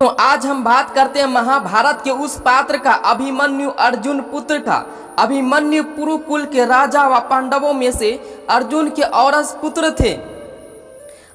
तो आज हम बात करते हैं महाभारत के उस पात्र का, अभिमन्यु अर्जुन पुत्र का। अभिमन्यु कुरुकुल के राजा व पांडवों में से अर्जुन के औरस पुत्र थे।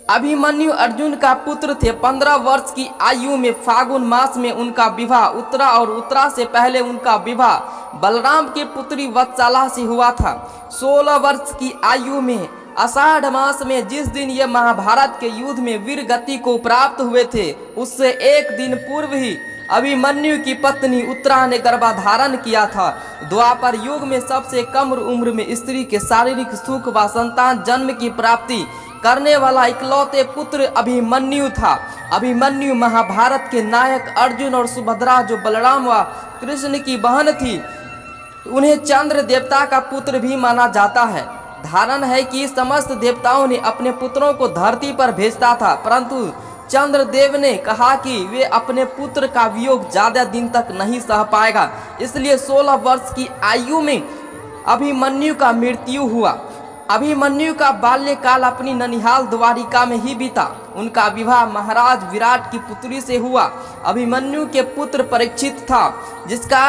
अभिमन्यु अर्जुन का पुत्र थे। 15 वर्ष की आयु में फागुन मास में उनका विवाह उत्तरा और उत्तरा से पहले उनका विवाह बलराम की पुत्री वत्सला से हुआ था। 16 वर्ष की आयु में आषाढ़ मास में जिस दिन ये महाभारत के युद्ध में वीर गति को प्राप्त हुए थे, उससे एक दिन पूर्व ही अभिमन्यु की पत्नी उत्तरा ने गर्भाधारण किया था। द्वापर युग में सबसे कम उम्र में स्त्री के शारीरिक सुख व संतान जन्म की प्राप्ति करने वाला इकलौते पुत्र अभिमन्यु था। अभिमन्यु महाभारत के नायक अर्जुन और सुभद्रा, जो बलराम व कृष्ण की बहन थी, उन्हें चंद्र देवता का पुत्र भी माना जाता है। धारण है कि समस्त देवताओं ने अपने पुत्रों को धरती पर भेजता था, परंतु चंद्रदेव ने कहा कि वे अपने पुत्र का वियोग ज्यादा दिन तक नहीं सह पाएगा, इसलिए 16 वर्ष की आयु में अभिमन्यु का मृत्यु हुआ। अभिमन्यु का बाल्यकाल अपनी ननिहाल द्वारिका में ही बीता। उनका विवाह महाराज विराट की पुत्री से हुआ। अभिमन्यु के पुत्र परीक्षित था, जिसका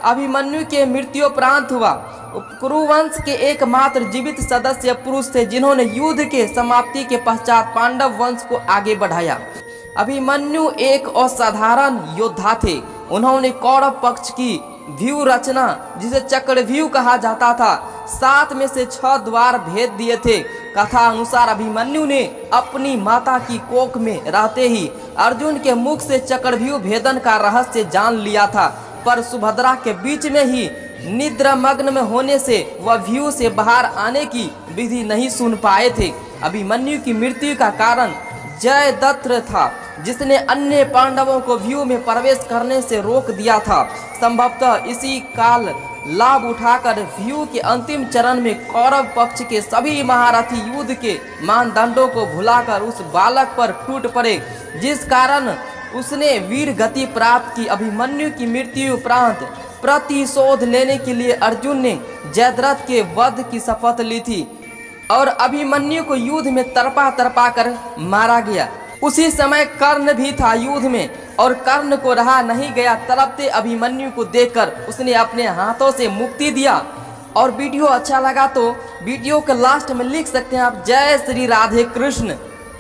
अभिमन्यु के मृत्युपरांत हुआ। कुरुवंश के एकमात्र जीवित सदस्य पुरुष थे, जिन्होंने युद्ध के समाप्ति के पश्चात पांडव वंश को आगे बढ़ाया। अभिमन्यु एक असाधारण योद्धा थे। उन्होंने कौरव पक्ष की व्यूह रचना, जिसे चक्रव्यूह कहा जाता था, 7 में से 6 द्वार भेद दिए थे। कथा अनुसार अभिमन्यु ने अपनी माता की कोख में रहते ही अर्जुन के मुख से चक्रव्यूह भेदन का रहस्य जान लिया था, पर सुभद्रा के बीच में ही निद्रामग्न में होने से वह व्यूह से बाहर आने की विधि नहीं सुन पाए थे। अभिमन्यु की मृत्यु का कारण जयद्रथ था, जिसने अन्य पांडवों को व्यूह में प्रवेश करने से रोक दिया था। संभवतः इसी काल लाभ उठाकर व्यूह के अंतिम चरण में कौरव पक्ष के सभी महारथी युद्ध के मानदंडों को भुलाकर उस बालक पर टूट पड़े, जिस कारण उसने वीर गति प्राप्त की। अभिमन्यु की मृत्यु उपरांत प्रतिशोध लेने के लिए अर्जुन ने जयद्रथ के वध की शपथ ली थी और अभिमन्यु को युद्ध में तरपा कर मारा गया। उसी समय कर्ण भी था युद्ध में, और कर्ण को रहा नहीं गया। तड़पते अभिमन्यु को देखकर उसने अपने हाथों से मुक्ति दिया। और वीडियो अच्छा लगा तो वीडियो के लास्ट में लिख सकते हैं आप, जय श्री राधे कृष्ण।